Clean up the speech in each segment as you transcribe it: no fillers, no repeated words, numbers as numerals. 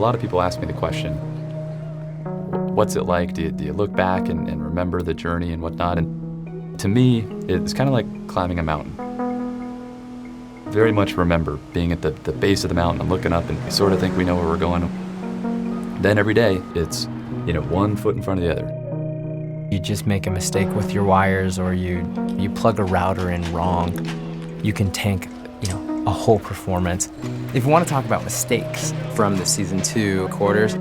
lot of people ask me the question, what's it like? Do you look back and remember the journey and whatnot? And to me, it's kind of like climbing a mountain. Very much remember being at the base of the mountain and looking up, and we sort of think we know where we're going. Then every day, it's, one foot in front of the other. You just make a mistake with your wires, or you plug a router in wrong, you can tank, a whole performance. If you want to talk about mistakes from the season 2 quarters,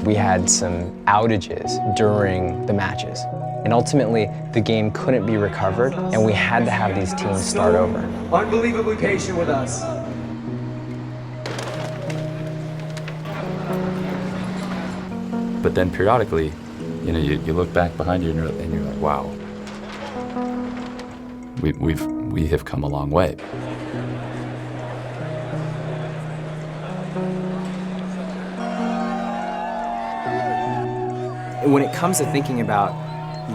we had some outages during the matches. And ultimately, the game couldn't be recovered, and we had to have these teams start over. Unbelievably patient with us. But then periodically, you look back behind you and you're like, wow, we have come a long way. When it comes to thinking about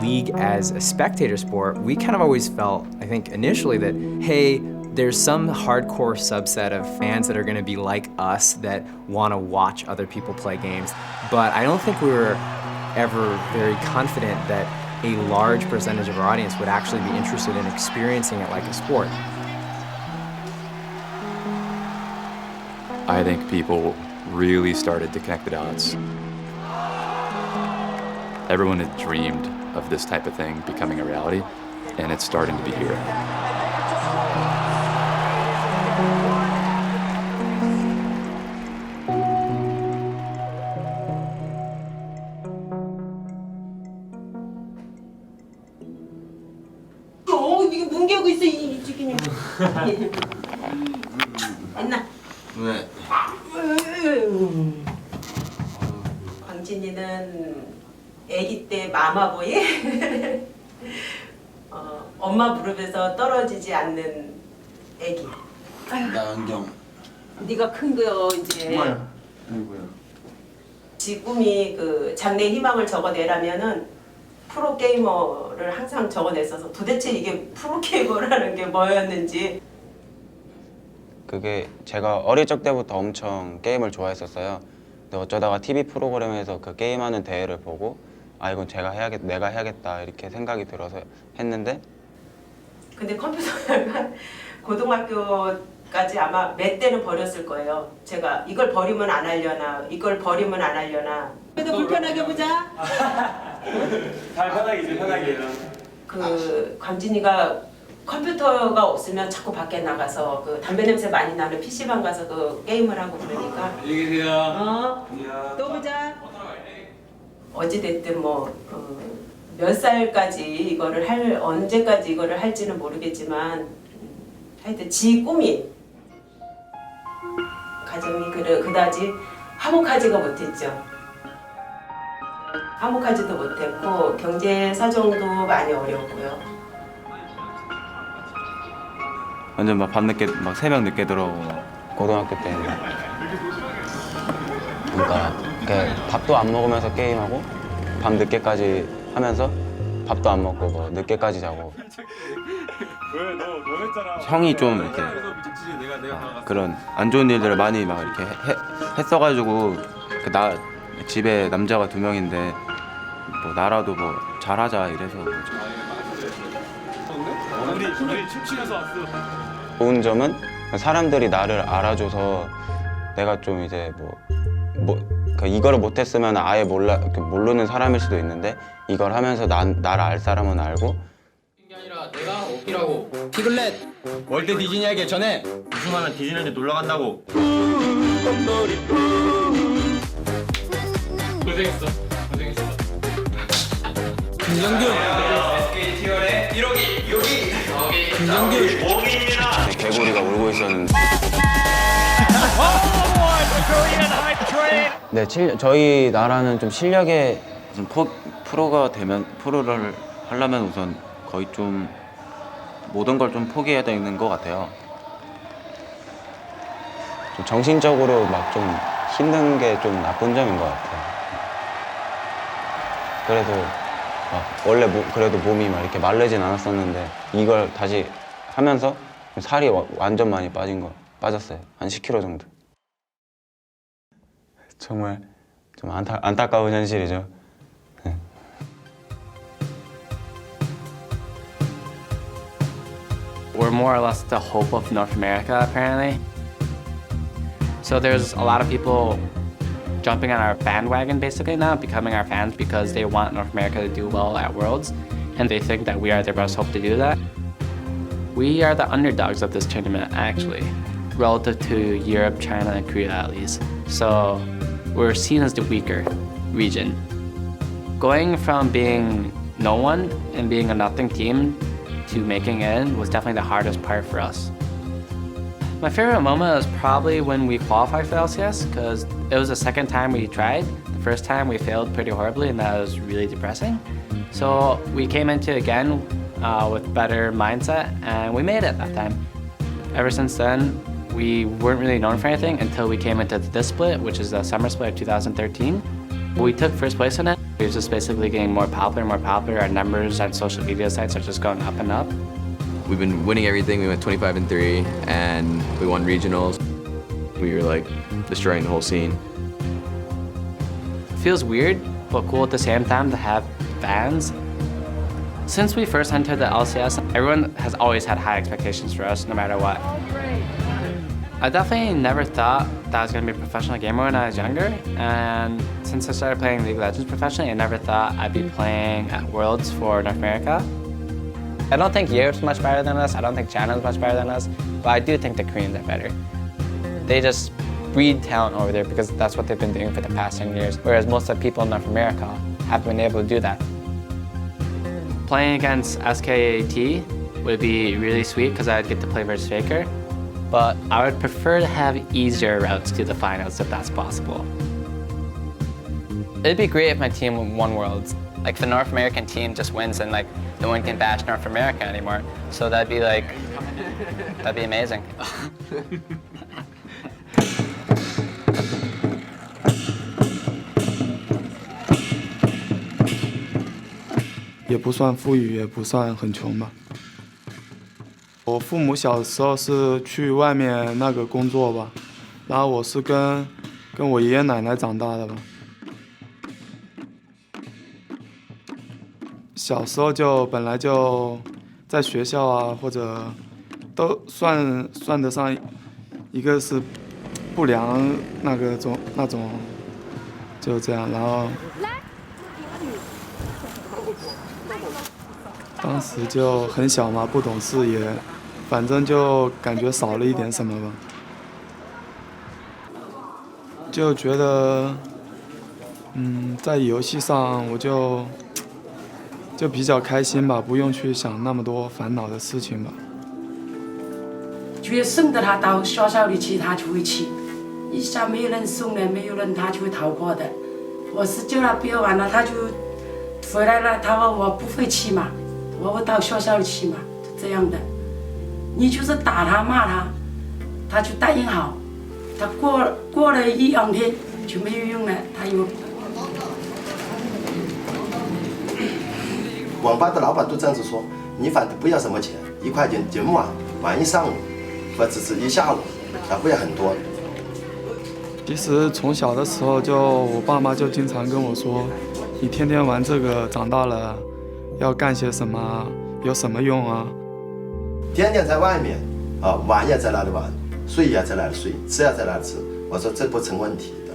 league as a spectator sport, we kind of always felt, I think initially, that, hey, there's some hardcore subset of fans that are going to be like us that want to watch other people play games. But I don't think we were ever very confident that a large percentage of our audience would actually be interested in experiencing it like a sport. I think people really started to connect the dots. Everyone had dreamed of this type of thing becoming a reality, and it's starting to be here. 이게 뭉개고 있어, 이 지금. 했나? 왜? 광진이는 아기 때 마마보이? 엄마 무릎에서 떨어지지 않는 아기. 나 안경. 네가 큰 거요, 이제. 뭐야? 아이고야. 지 꿈이 그 장래 희망을 적어내라면은 프로 게이머를 항상 적어냈어서 도대체 이게 프로 게이머라는 게 뭐였는지. 그게 제가 어릴 적 때부터 엄청 게임을 좋아했었어요. 근데 어쩌다가 TV 프로그램에서 그 게임하는 대회를 보고 아 이건 내가 해야겠다 이렇게 생각이 들어서 했는데 근데 컴퓨터가 고등학교까지 아마 몇 대는 버렸을 거예요. 제가 이걸 버리면 안 하려나 이걸 버리면 안 하려나. 그래도 불편하게 보자. 다 편하게 편하게. 그 광진이가 컴퓨터가 없으면 자꾸 밖에 나가서 그 담배 냄새 많이 나는 PC방 가서 그 게임을 하고 그러니까. 안녕히 계세요. 또 보자. 어찌됐든 몇 살까지 이거를 언제까지 이거를 할지는 모르겠지만 하여튼 지 꿈이 가정이 그다지 화목하지가 못했죠. 화목하지도 못했고 경제 사정도 많이 어렵고요. 완전 막 밤늦게 막 새벽 늦게 들어오고 고등학교 때는 그러니까 밥도 안 먹으면서 게임하고 밤 늦게까지 하면서 밥도 안 먹고 뭐 늦게까지 자고 왜 너 했잖아. 형이 좀 이렇게 그런 안 좋은 일들을 많이 막 이렇게 했어가지고 나 집에 남자가 2명인데 뭐 나라도 뭐 잘하자 이래서 우리 춤추면서 왔어. 좋은 점은 사람들이 나를 알아줘서 내가 좀 이제 그러니까 이거를 못했으면 아예 모르는 사람일 수도 있는데 이걸 하면서 나를 알 사람은 알고 게 아니라 내가 오키라고 피글렛 월드 디즈니에게 전해 우승하면 디즈니랜드 놀러 간다고. 고생했어 고생했어 김정균 SKT열의 1호기 2호기 김정균 개구리가 울고 있었는데 네, 저희 나라는 좀 실력에 우선 프로가 되면 프로를 하려면 우선 거의 좀 모든 걸 좀 포기해야 되는 것 같아요. 좀 정신적으로 막 좀 힘든 게 좀 나쁜 점인 것 같아요. 그래도 원래 그래도 몸이 막 이렇게 마르진 않았었는데 이걸 다시 하면서 살이 완전 많이 빠졌어요. 한 10kg 정도. 정말 좀 안타까운 현실이죠. We're more or less the hope of North America, apparently. So there's a lot of people jumping on our bandwagon basically now, becoming our fans because they want North America to do well at Worlds, and they think that we are their best hope to do that. We are the underdogs of this tournament, actually, relative to Europe, China, and Korea at least. So we're seen as the weaker region. Going from being no one and being a nothing team to making it in was definitely the hardest part for us. My favorite moment was probably when we qualified for LCS, because it was the second time we tried. The first time we failed pretty horribly, and that was really depressing. So we came into it again with better mindset, and we made it that time. Ever since then, we weren't really known for anything until we came into this split, which is the summer split of 2013. We took first place in it. It was just basically getting more popular. Our numbers on social media sites are just going up and up. We've been winning everything. We went 25-3, and we won regionals. We were like destroying the whole scene. It feels weird, but cool at the same time to have fans. Since we first entered the LCS, everyone has always had high expectations for us, no matter what. I definitely never thought that I was going to be a professional gamer when I was younger, and since I started playing League of Legends professionally, I never thought I'd be playing at Worlds for North America. I don't think Europe's much better than us, I don't think China's much better than us, but I do think the Koreans are better. They just breed talent over there because that's what they've been doing for the past 10 years, whereas most of the people in North America haven't been able to do that. Playing against SKAT would be really sweet because I'd get to play versus Faker, but I would prefer to have easier routes to the finals if that's possible. It'd be great if my team won Worlds. Like the North American team just wins and like no one can bash North America anymore. So that'd be amazing. 也不算富裕，也不算很穷吧。我父母小时候是去外面那个工作吧，然后我是跟我爷爷奶奶长大的吧。小时候就本来就在学校啊，或者都算得上一个是不良那种，就这样，然后当时就很小嘛，不懂事也，反正就感觉少了一点什么吧，就觉得，在游戏上我就比较开心吧，不用去想那么多烦恼的事情吧。觉得送着他到学校里去，他就会去；一下没有人送了，没有人，他就会逃跑的。我是叫他别玩了，他就回来了。他说我不会去嘛，我会到学校里去嘛，这样的。你就是打他骂他，他就答应好。他过了1-2天就没有用了，他又。网吧的老板都这样子说，你反正不要什么钱，1块钱整晚玩一上午，或者是一下午，还不要很多。其实从小的时候我爸妈就经常跟我说，你天天玩这个，长大了要干些什么，有什么用啊？天天在外面玩也在那里玩，睡也在那里睡，吃也在那里吃。我说这不成问题的。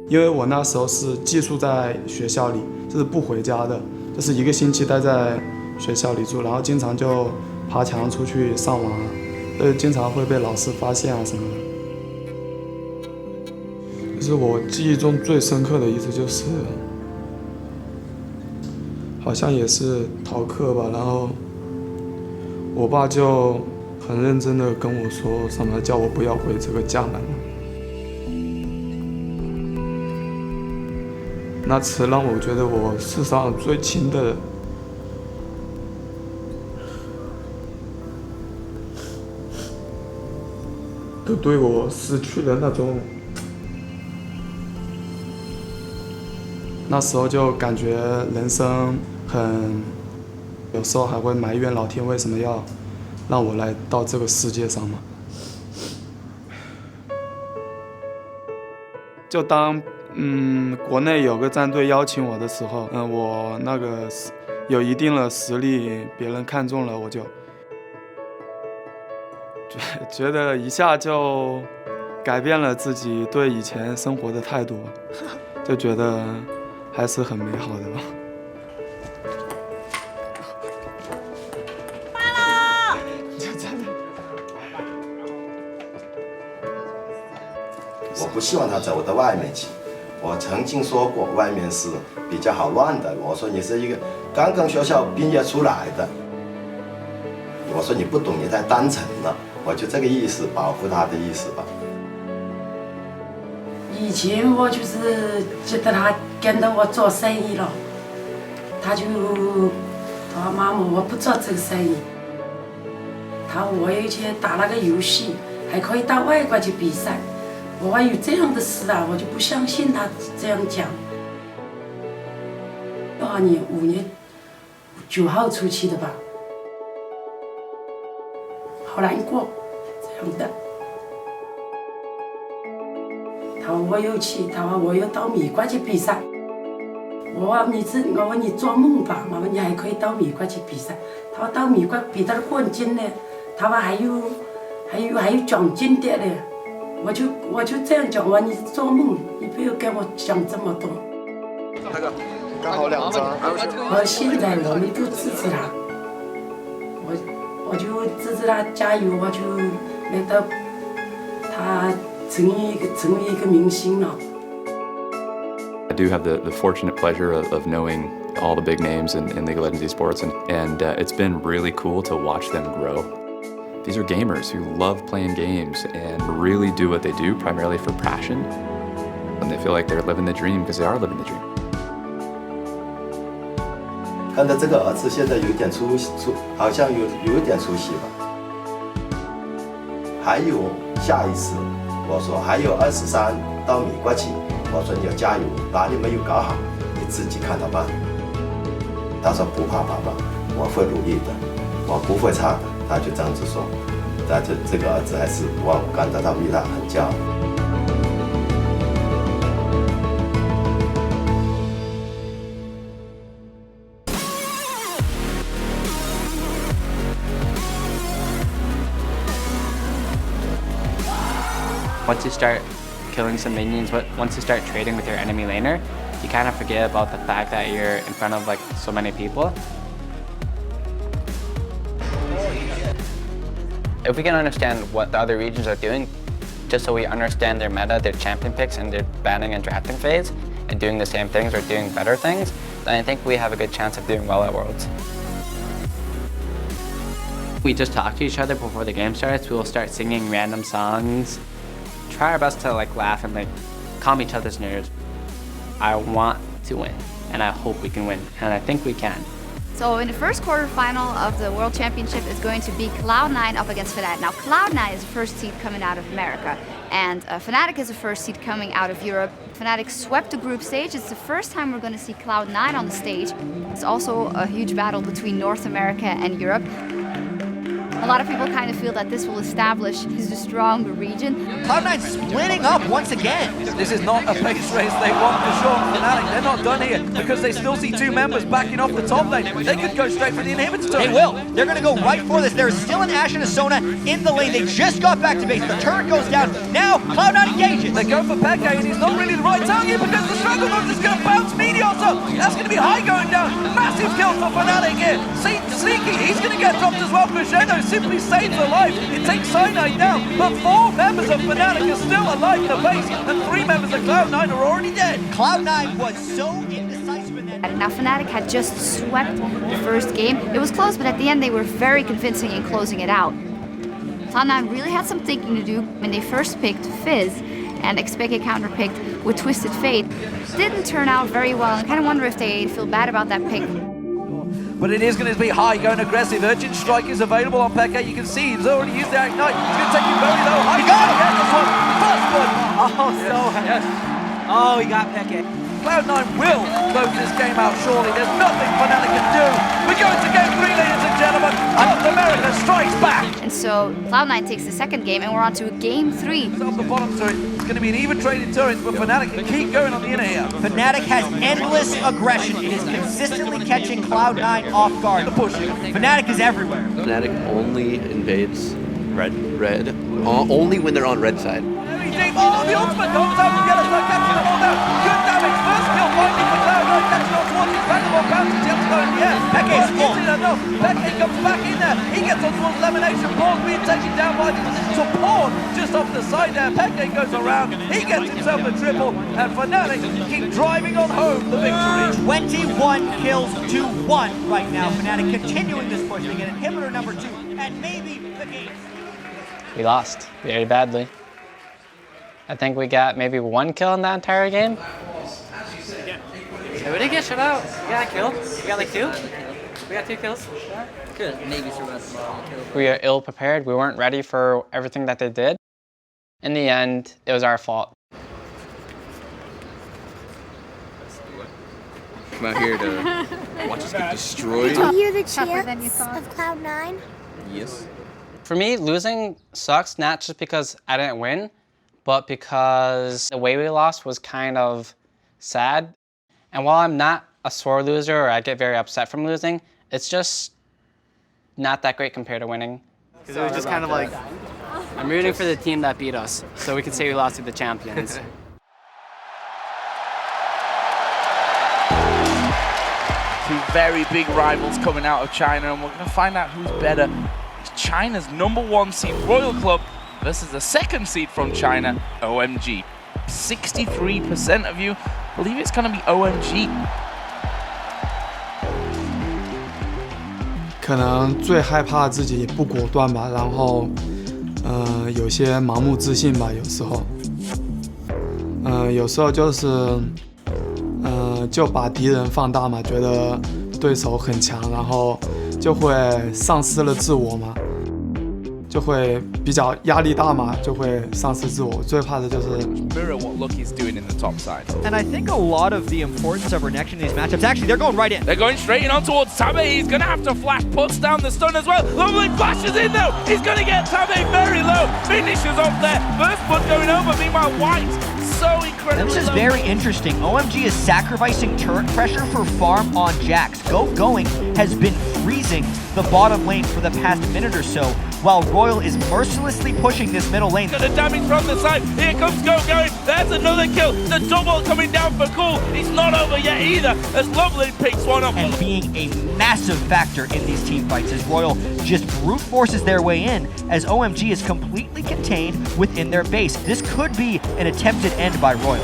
因为我那时候是寄宿在学校里，就是不回家的。就是1个星期待在学校里住，然后经常就爬墙出去上网，经常会被老师发现啊什么的。就是我记忆中最深刻的一次就是，好像也是逃课吧，然后我爸就很认真的跟我说什么叫我不要回这个家门。那次让我觉得我世上最亲的人，都对我失去了那种，那时候就感觉人生有时候还会埋怨老天为什么要让我来到这个世界上嘛。就当国内有个战队邀请我的时候，我那个有一定的实力，别人看中了，我就觉得一下就改变了自己对以前生活的态度，就觉得还是很美好的吧。我不希望他走到外面去。我曾经说过，外面是比较好乱的。我说你是一个刚刚学校毕业出来的，我说你不懂，你太单纯了。我就这个意思，保护他的意思吧。以前我就是觉得他跟着我做生意了，他说妈妈我不做这个生意。他我有去打那个游戏，还可以到外国去比赛。我还有这样的事啊，我就不相信他这样讲。12年5月9号出去的吧，好难过，这样的。他说我有去，他说我要到美国去比赛。我说你做梦吧，妈妈你还可以到美国去比赛。他说到美国比到冠军呢，他说还有奖金的呢。我就这样讲，我说你做梦，你不要跟我讲这么多。那个刚好2张。我现在我们都支持他，我就支持他加油，我就觉得他成为一个明星了。I do have the fortunate pleasure of knowing all the big names in League of Legends esports, and it's been really cool to watch them grow. These are gamers who love playing games and really do what they do primarily for passion. And they feel like they're living the dream because they are living the dream. 看到这个儿子现在有点好像有点出息吧。还有下一次，我说还有23到美国去，我说你要加油，哪里没有搞好，你自己看着办。他说不怕爸爸，我会努力的，我不会差的。他就这样子说，但这个儿子还是我感到他为他很骄傲。Once you start killing some minions, once you start trading with your enemy laner, you kind of forget about the fact that you're in front of like so many people. If we can understand what the other regions are doing, just so we understand their meta, their champion picks, and their banning and drafting phase, and doing the same things or doing better things, then I think we have a good chance of doing well at Worlds. We just talk to each other before the game starts. We'll start singing random songs, try our best to like laugh and like calm each other's nerves. I want to win, and I hope we can win, and I think we can. So in the first quarterfinal of the World Championship is going to be Cloud9 up against Fnatic. Now Cloud9 is the first seed coming out of America, and Fnatic is the first seed coming out of Europe. Fnatic swept the group stage. It's the first time we're going to see Cloud9 on the stage. It's also a huge battle between North America and Europe. A lot of people kind of feel that this will establish who's a stronger region. Cloud9 splitting up once again. This is not a pace race they want for sure. Fnatic, they're not done here because they still see 2 members backing off the top lane. They could go straight for the inhibitor. They will. They're going to go right for this. There's still an Ashe and a Sona in the lane. They just got back to base. The turret goes down. Now Cloud9 engages. They go for Peke, and he's not really the right target because the struggle move is going to bounce Meteor. So that's going to be high going down. Massive kill for Fnatic here. Sneaky, he's going to get dropped as well. Crescendo simply saves the life. It takes Cyanide down, but 4 members of Fnatic are still alive in the base, and 3 members of Cloud9 are already dead. Cloud9 was so indecisive in that. Now Fnatic had just swept the first game. It was close, but at the end they were very convincing in closing it out. Cloud9 really had some thinking to do when they first picked Fizz, and Xpeke counterpicked with Twisted Fate. Didn't turn out very well, and I kind of wonder if they feel bad about that pick. But it is going to be high, going aggressive. Urgent Strike is available on Peke. You can see he's already used the Ignite. He's going to take you very low. High. He got it! This one. First one. Oh, so yes. Oh, he got Peke. Cloud9 will close this game out surely. There's nothing Fnatic can do. We're going to game 3, ladies and gentlemen. North America strikes back. And So Cloud9 takes the second game, and we're on to game 3. Off the bottom turret, it's going to be an even trading turret, but Fnatic can keep going on the inner here. Fnatic has endless aggression. It is consistently catching Cloud9 off guard. Fnatic is everywhere. Fnatic only invades red. Only when they're on red side. Oh, the ultimate comes out and Yellow start catching them all down. Good damage. First kill finding for Cloud9, catching on towards his back more bounces. He has to go in the air. Peke's full. Enough. Peke comes back in there. He gets on towards Elimination. Paul's being taken down by the support just off the side there. Peke goes around. He gets himself a triple. And Fnatic keep driving on home the victory. 21 kills to 1 right now. Fnatic continuing this push to get inhibitor number 2. And maybe the game. We lost very badly. I think we got maybe 1 kill in that entire game. Yeah, we didn't get shut out. We got a kill. We got like 2. We got 2 kills. Yeah. Good. Maybe survive. We are ill prepared. We weren't ready for everything that they did. In the end, it was our fault. Come out here to watch us get destroyed. Did you hear the chants of Cloud9? Yes. For me, losing sucks, not just because I didn't win, but because the way we lost was kind of sad. And while I'm not a sore loser or I get very upset from losing, it's just not that great compared to winning. Because it was just kind of like, I'm rooting for the team that beat us, so we can say we lost to the champions. Two very big rivals coming out of China, and we're going to find out who's better. China's #1 seed Royal Club versus the 2nd seed from China, OMG. 63% of you believe it's going to be OMG. 可能最害怕自己不果断吧，然后有些盲目自信吧，有时候就是就把敌人放大嘛，觉得对手很强，然后就会丧失了自我嘛。 就会比较压力大嘛，就会丧失自我。最怕的就是 mirror what Lucky's doing in the top side. And I think a lot of the importance of Renection in these matchups, actually, they're going right in. They're going straight in on towards Tabe. He's going to have to flash, puts down the stun as well. Lovely flashes in though. He's going to get Tabe very low. Finishes off there. First put going over. Meanwhile, White so incredibly. This is very interesting. OMG is sacrificing turret pressure for farm on Jax. Going has been freezing the bottom lane for the past minute or so, while Royal is mercilessly pushing this middle lane. Got the damage from the side. Here comes going. There's another kill. The double coming down for Cool. It's not over yet either, as Lovely picks one up. And being a massive factor in these team fights as Royal just brute forces their way in, as OMG is completely contained within their base. This could be an attempted end by Royal.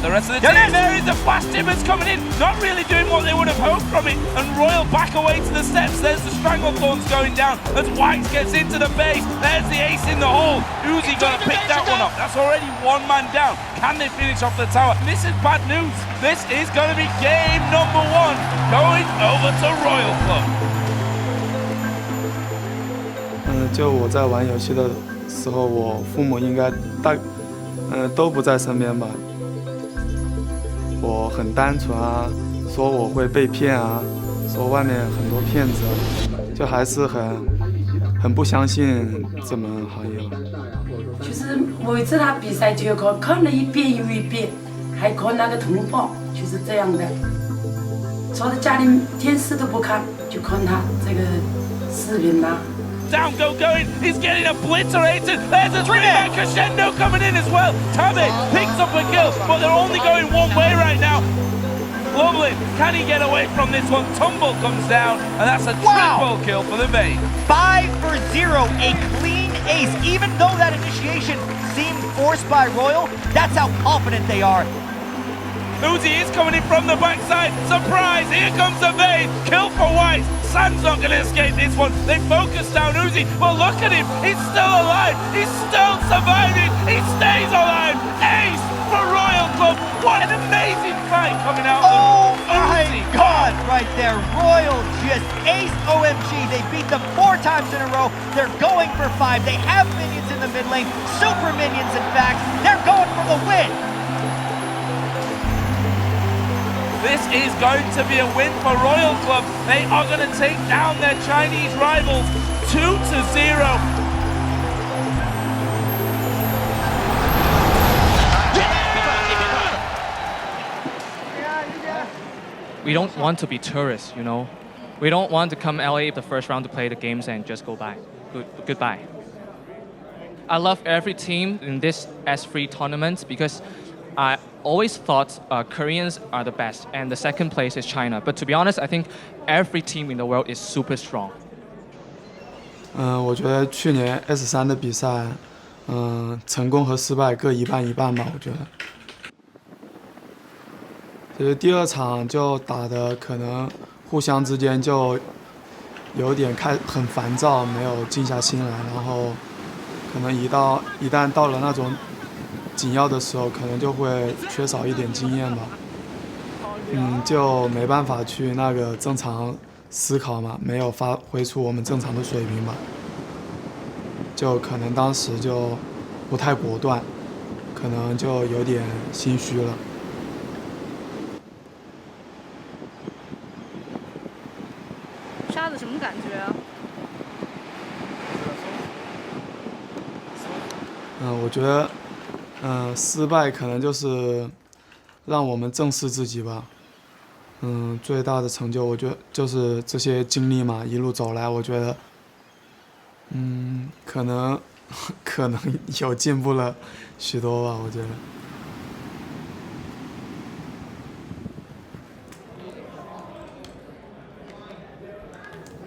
The rest of the team, there is the flash timbers coming in, not really doing what they would have hoped from it, and Royal back away to the steps. There's the Stranglethorns going down as White gets into the base. There's the ace in the hole. Uzi gonna pick that one up. That's already 1 man down. Can they finish off the tower? This is bad news. This is gonna be game #1 going over to Royal Club. 就我在玩游戏的时候，我父母应该都不在身边吧。我很单纯啊，说我会被骗啊，说外面很多骗子，就还是很不相信这门行业吧。就是每次他比赛就看了一遍又一遍，还看那个图报，就是这样的。除了家里电视都不看，就看他这个视频啦。 Down going, he's getting obliterated. There's a 3-man crescendo coming in as well. Tabe picks up a kill, but they're only going one way right now. Lovely, can he get away from this one? Tumble comes down, and that's a triple kill for the main. 5 for 0, a clean ace. Even though that initiation seemed forced by Royal, that's how confident they are. Uzi is coming in from the backside. Surprise, here comes the Vayne. Kill for White. Sam's not going to escape this one. They focus down Uzi. Well, look at him. He's still alive. He's still surviving. He stays alive. Ace for Royal Club. What an amazing fight coming out of my Uzi. God, right there. Royal just aced OMG. They beat them 4 times in a row. They're going for 5. They have minions in the mid lane. Super minions, in fact. They're going for the win. This is going to be a win for Royal Club. They are going to take down their Chinese rivals 2-0. we don't want to be tourists, you know. We don't want to come LA the first round to play the games and just go by. Goodbye. I love every team in this S3 tournament because I always thought Koreans are the best and the second place is China. But to be honest, I think every team in the world is super strong. 我觉得去年 S3 的比赛，成功和失败各一半一半吧。我觉得，就是第2场就打的可能互相之间就有点很烦躁，没有静下心来，然后可能一旦到了那种紧要的时候，可能就会缺少一点经验吧。就没办法去那个正常思考嘛，没有发挥出我们正常的水平吧。就可能当时就不太果断，可能就有点心虚了。沙子什么感觉啊？我觉得，失败可能就是让我们正视自己吧。最大的成就，我觉得就是这些经历嘛，一路走来，我觉得，可能有进步了许多吧，我觉得。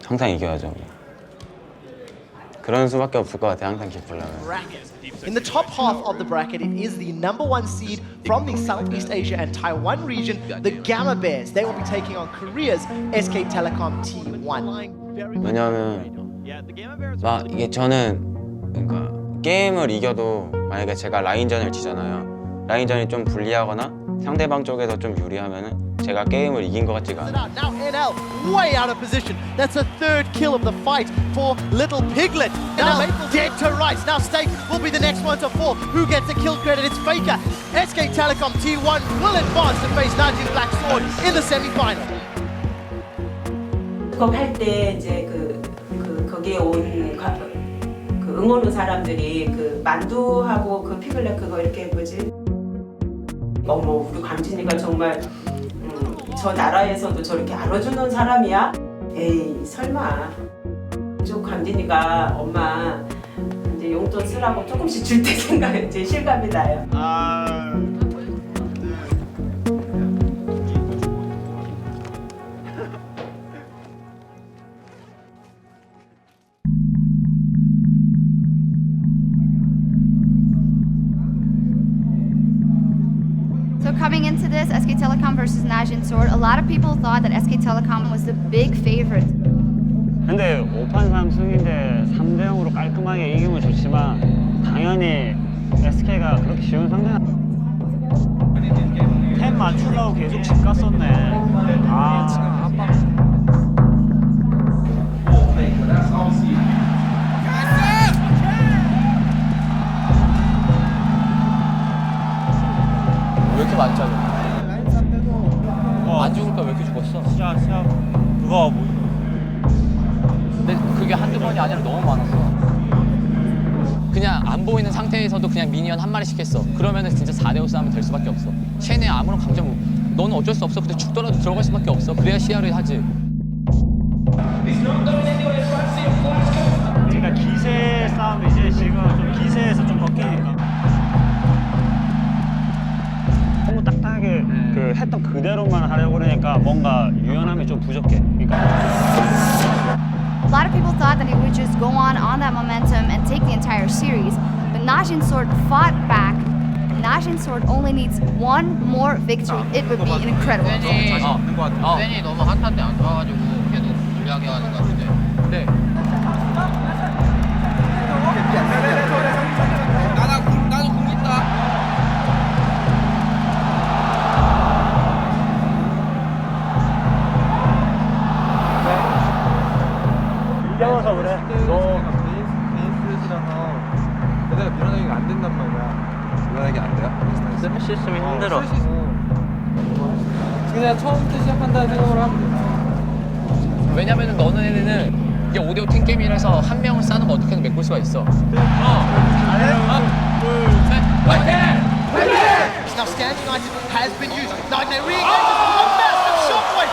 항상 이겨야죠. 그런 수밖에 없을 것 같아. 항상 기쁘려면. In the top half of the bracket, it is the #1 seed from the Southeast Asia and Taiwan region, the Gamma Bears. They will be taking on Korea's SK Telecom T1. 왜냐하면 막 이게 저는 그러니까 게임을 이겨도 만약에 제가 라인전을 지잖아요. 라인전이 좀 불리하거나 상대방 쪽에서 좀 유리하면은 제가 게임을 이긴 것 같지가 않아요. Now NL way out of position. That's the third kill of the fight for Little Piglet. Now dead to rights. Now Stake will be the next one to fall. Who gets the kill credit? It's Faker. SK Telecom T1 will advance to face Najin Black Sword in the semi-final. 할 때 이제 거기에 온 응원 온 사람들이 그 만두하고 그 피글렛 그거 이렇게 뭐지? 어머 우리 광진이가 정말 저 나라에서도 저렇게 안아주는 사람이야? 에이 설마. 저 광진이가 엄마 이제 용돈 쓰라고 조금씩 줄 때 생각 이제 실감이 나요. Coming into this, SK Telecom versus Najin Sword, a lot of people thought that SK Telecom was the big favorite. 근데 5판 3승인데 3대 0으로 깔끔하게 이기면 좋지만 당연히 SK가 그렇게 쉬운 상대는 템 맞추려고 계속 집 갔었네. 왜 이렇게 많이 잘려? 안 죽을까 왜 이렇게 죽었어? 시합 그거 뭐? 근데 그게 한두 번이 아니라 너무 많았어. 그냥 안 보이는 상태에서도 그냥 미니언 한 마리씩 했어. 그러면은 진짜 4대5 싸움이 될 수밖에 없어. 쟤네 아무런 감정 너는 어쩔 수 없어. 근데 죽더라도 들어갈 수밖에 없어. 그래야 시야를 하지. 그러니까 기세 싸움이지 지금 좀 기세에서 좀 바뀌니까. 너무 딱딱하게 그 했던 그대로만 하려고 그러니까 뭔가 유연함이 좀 부족해. 그러니까. A lot of people thought that he would just go on that momentum and take the entire series, but Najin Sword fought back. Najin Sword only needs one more victory. It would be an incredible result. 팬이 너무 핫한데 안 좋아가지고 계속 불리하게 하는 것 같은데. 근데 나는 공 있다. 밀려서 그래. 너 베이스라서 내가 밀어내기가 안 된단 말이야. 밀어내기 안 돼요? 시스템이 힘들어. 그냥 처음부터 시작한다는 생각으로 하면 돼. 왜냐면은 너는 애는 이게 5대5 팀게임이라서 한 명을 싸는 거 어떻게든 메꿀 수가 있어. 하나, 둘, 셋, 화이팅! Now Stand United has been used. Now they re-engage a massive shockwave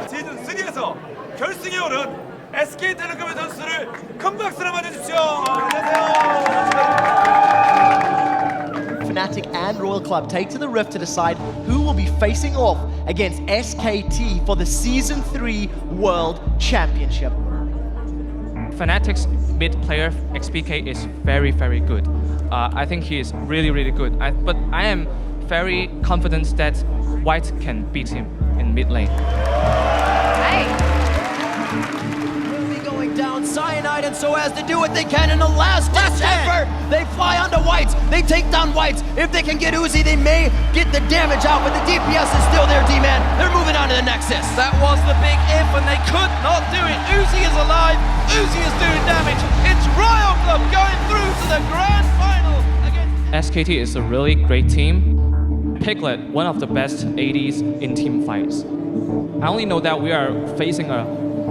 시즌 3에서 결승에 오른 SK텔레콤의 선수를 큰 박수로 맞아주십시오. Fnatic and Royal Club take to the Rift to decide who will be facing off against SKT for the Season 3 World Championship. Fnatic's mid player XPK is very, very good. I think he is really, really good. But I am very confident that White can beat him in mid lane. Will be going down Cyanide, and so as to do what they can in the last effort. They fly onto Whites. They take down Whites. If they can get Uzi, they may get the damage out, but the DPS is still there, D-Man. They're moving on to the Nexus. That was the big if, and they could not do it. Uzi is alive. Uzi is doing damage. It's Royal Club going through to the grand final against SKT is a really great team. Piglet, one of the best ADs in team fights. I only know that we are facing a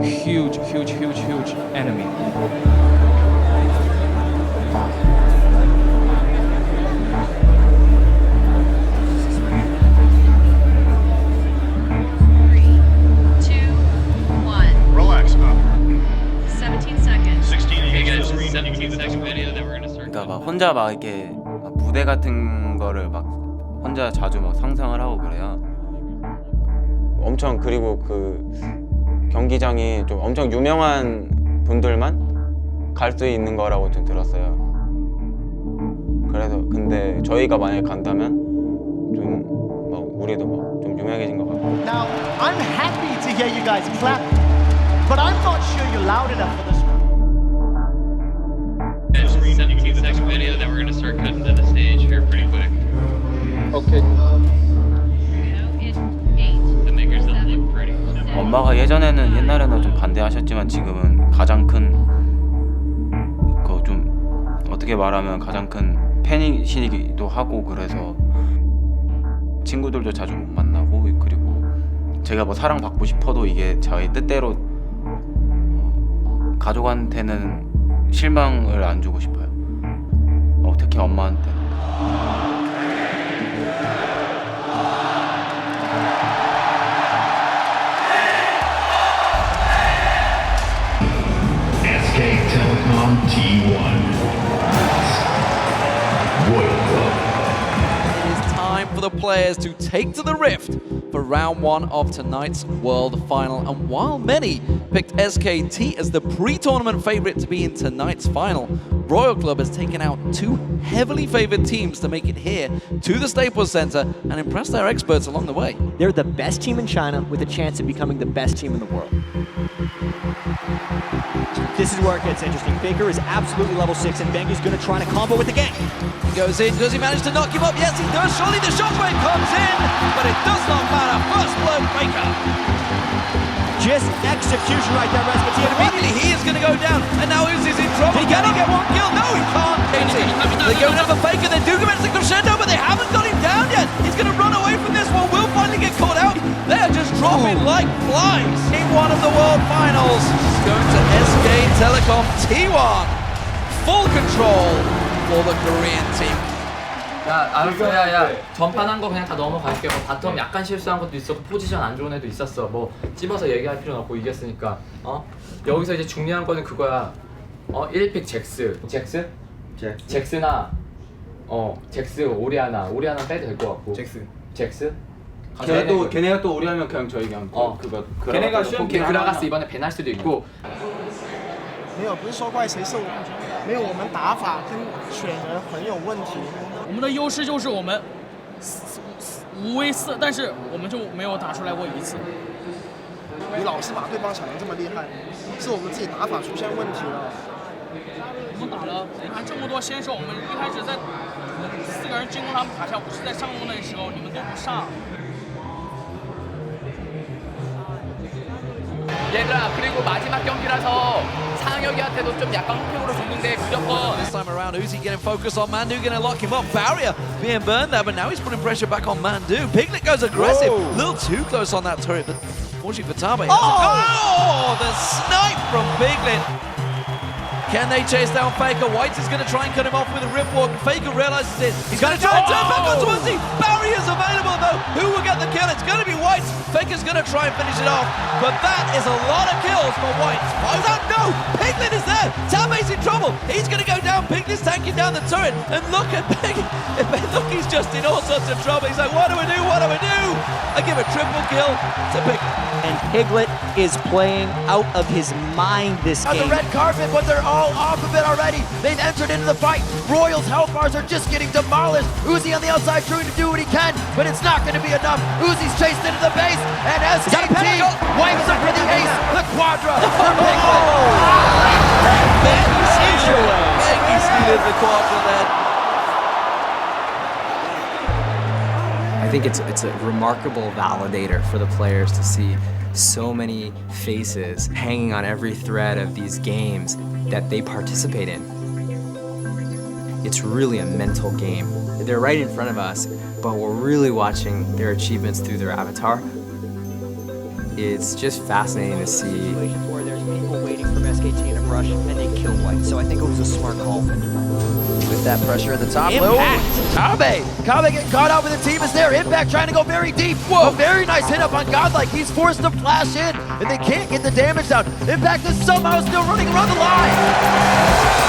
huge enemy. 그러니까 막 혼자 막 이렇게 무대 같은 거를 막 혼자 자주 막 상상을 하고 그래요. 엄청 그리고 그 경기장이 좀 엄청 유명한 분들만 갈 수 있는 거라고 좀 들었어요. 그래서 근데 저희가 만약에 간다면 좀 막 우리도 막 좀 유명해진 것 같고. Now, I'm happy to hear you guys clap, but I'm not sure you're loud enough for this one. 17-second video, then we're going to start cutting to the stage here pretty quick. Okay. The makers that look pretty. 엄마가 옛날에는 좀 반대하셨지만 지금은 가장 큰 그 좀 어떻게 말하면 가장 큰 팬이시기도 하고 그래서 친구들도 자주 못 만나고 그리고 제가 뭐 사랑받고 싶어도 이게 저희 뜻대로 가족한테는 실망을 안 주고 싶어요. 특히 엄마한테. Telecom T1 Royal Club. It is time for the players to take to the Rift for round 1 of tonight's World Final. And while many picked SKT as the pre-tournament favorite to be in tonight's final, Royal Club has taken out 2 heavily favored teams to make it here to the Staples Center and impress their experts along the way. They're the best team in China with a chance of becoming the best team in the world. This is where it gets interesting. Faker is absolutely level 6, and Bengi's going to try to combo with the gang. He goes in. Does he manage to knock him up? Yes, he does. Surely the shockwave comes in, but it does not matter. First blood Faker. Just execution right there, Rasputin. And immediately he is going to go down, and now Uzi's in trouble. Can he get one kill? No, he can't. They go down for Faker. They do commence the crescendo, but they haven't got him down yet. He's going to run away from this one. Will finally get caught out. They are just dropping like flies. In one of the World Finals, it's going to SK Telecom T1. Full control for the Korean team. 야, 알았어. 야. 전판한 거 그냥 다 넘어갈게. 뭐 바텀 약간 실수한 것도 있었고 포지션 안 좋은 애도 있었어. 뭐 찝어서 얘기할 필요는 없고 이겼으니까. 여기서 이제 중요한 거는 그거야. 1픽 잭스. 잭스나 잭스 오리아나 빼도 될 것 같고. 잭스? 걔네가 또 오리하면 그냥 저희 그냥 그거 걔네가 슈퍼 그라가스 이번에 밴할 수도 있고. 没有，不是说怪谁受，没有我们打法跟选人很有问题。我们的优势就是我们无威4，但是我们就没有打出来过一次。你老是把对方想得这么厉害，是我们自己打法出现问题了。我们打了，你看这么多先手，我们一开始在4个人进攻他们塔下，不是在上路那时候，你们都不上。 얘들아 그리고 마지막 경기라서 상혁이한테도 좀 약간 흑백으로 줬는데 무조건 This time around, Uzi getting focused on Mandu, going to lock him up. Barrier being burned there, but now he's putting pressure back on Mandu. Piglet goes aggressive. A little too close on that turret, but fortunately for Tabe. Oh, the snipe from Piglet. Can they chase down Faker? Whites is going to try and cut him off with a rip walk. Faker realizes it. He's going to try and turn back onto Uzi. Barrier's available though. Who will get the kill? It's going to be Whites. Faker's going to try and finish it off. But that is a lot of kills for Whites. Why is that? No! Piglet is there. Tabe's in trouble. He's going to go down. Piglet's tanking down the turret. And look at Piglet. Look, he's just in all sorts of trouble. He's like, what do I do? What do I do? I give a triple kill to Piglet. And Piglet is playing out of his mind this On game. the red carpet, but they're all off of it already. They've entered into the fight. Royals health bars are just getting demolished. Uzi on the outside trying to do what he can, but it's not going to be enough. Uzi's chased into the base, and SKT wipes up for the ace, the quadra for Piglet. Maggie stealing the quadra then. I think it's a remarkable validator for the players to see so many faces hanging on every thread of these games that they participate in. It's really a mental game. They're right in front of us, but we're really watching their achievements through their avatar. It's just fascinating to see. Where there's people waiting from SKT in a brush and they kill White. So I think it was a smart call. With that pressure at the top, Impact. Kabe getting caught out with the team is there. Impact trying to go very deep. Whoa, a very nice hit up on Godlike. He's forced to flash in, and they can't get the damage down. Impact is somehow still running around the line.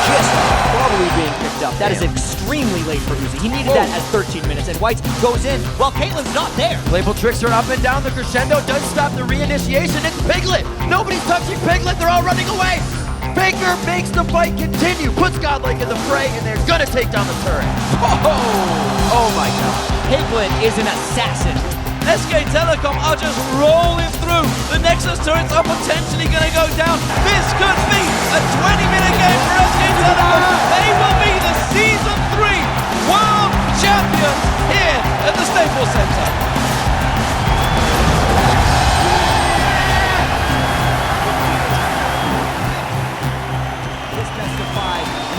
Just probably being picked up. That is extremely late for Uzi. He needed that at 13 minutes, and White goes in while Caitlin's not there. Playful tricks are up and down. The crescendo does stop the reinitiation. It's Piglet. Nobody's touching Piglet. They're all running away. Faker makes the fight continue, puts Godlike in the fray, and they're gonna take down the turret. Oh my god. Piglet is an assassin. SK Telecom are just rolling through. The Nexus turrets are potentially gonna go down. This could be a 20-minute game for SK Telecom. They will be the Season 3 World Champions here at the Staples Center.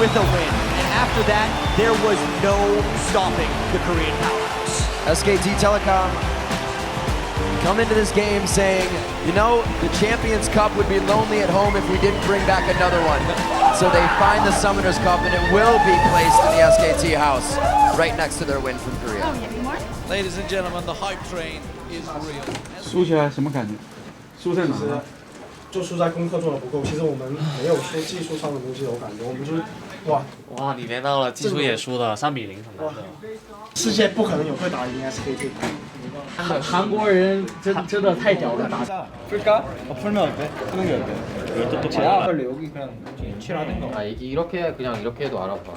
With a win, and after that, there was no stopping the Korean powerhouse. SKT Telecom come into this game saying, you know, the Champions Cup would be lonely at home if we didn't bring back another one. So they find the Summoners Cup, and it will be placed in the SKT house, right next to their win from Korea. Ladies and gentlemen, the hype train is real. 输起来什么感觉？输在哪呢？就输在功课做的不够。其实我们没有输技术上的东西，我感觉我们就是哇，你连到了技术也输了3比0，很难的。世界不可能有会打赢 SKT。韩国人真的太屌了，打。 풀까? 풀면 어때? 푸는 게 어때? 또 제약을 여기 그냥 칠하든가. 아 이렇게 그냥 이렇게 해도 알아봐.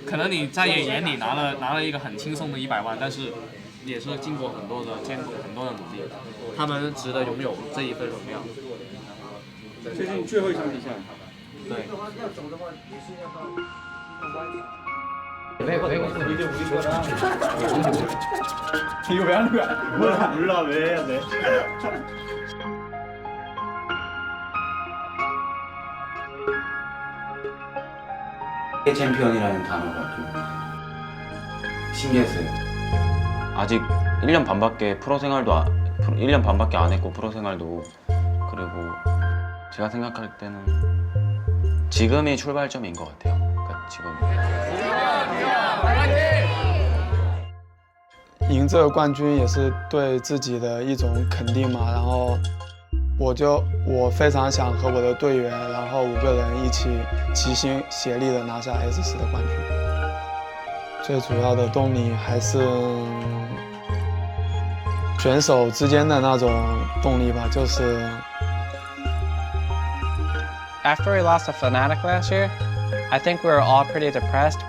可能你在眼里拿了一个很轻松的100万，但是也是经过很多的艰苦，很多的努力，他们值得拥有这一份荣耀。最近最后一场比赛。对。 이거 왜 하는 거야? 몰라 왜 해야 돼? 챔피언이라는 단어가 좀 신기했어요. 아직 1년 반밖에 프로 생활도 1년 반밖에 안 했고 프로 생활도 그리고 제가 생각할 때는 지금이 출발점인 것 같아요. 그러니까 지금 赢这个冠军也是对自己的一种肯定嘛，然后我非常想和我的队员，然后5个人一起齐心协力的拿下 S10的冠军。最主要的动力还是选手之间的那种动力吧，就是。 After we lost to Fnatic last year, I think we were all pretty depressed.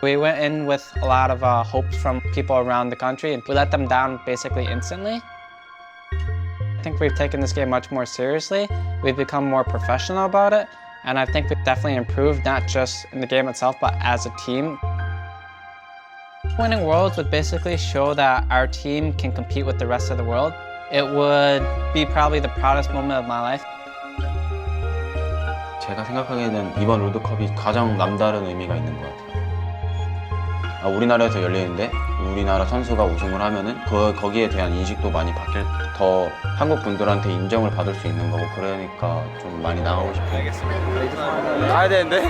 We went in with a lot of hopes from people around the country, and we let them down basically instantly. I think we've taken this game much more seriously. We've become more professional about it, And I think we've definitely improved, not just in the game itself, but as a team. Winning Worlds would basically show that our team can compete with the rest of the world. It would be probably the proudest moment of my life. 제가 생각하기에는 이번 롤드컵이 가장 남다른 의미가 있는 것 같아요. 우리나라에서 열리는데 우리나라 선수가 우승을 하면은 거기에 대한 인식도 많이 바뀔, 더 한국 분들한테 인정을 받을 수 있는 거고, 그러니까 좀 많이 나가고 싶어요. 알겠습니다. 가야 되는데.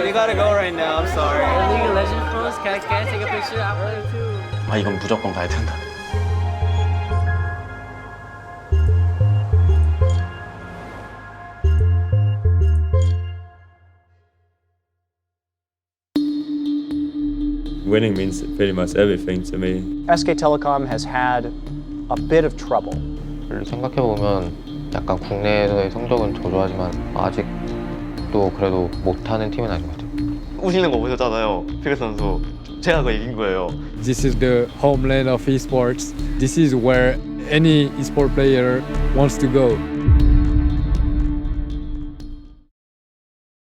We gotta go right now. I'm sorry. League of Legends pros. Can I take a picture after too? 이건 무조건 가야 된다. Winning means pretty much everything to me. SK Telecom has had a bit of trouble. 생각해보면 약간 국내에서의 성적은 저조하지만 아직도 그래도 못하는 팀은 아닌 것 같아요. 우시는 거 보셨잖아요. 피겨 선수. 제가 그거 이긴 거예요. This is the homeland of esports. This is where any esport player wants to go.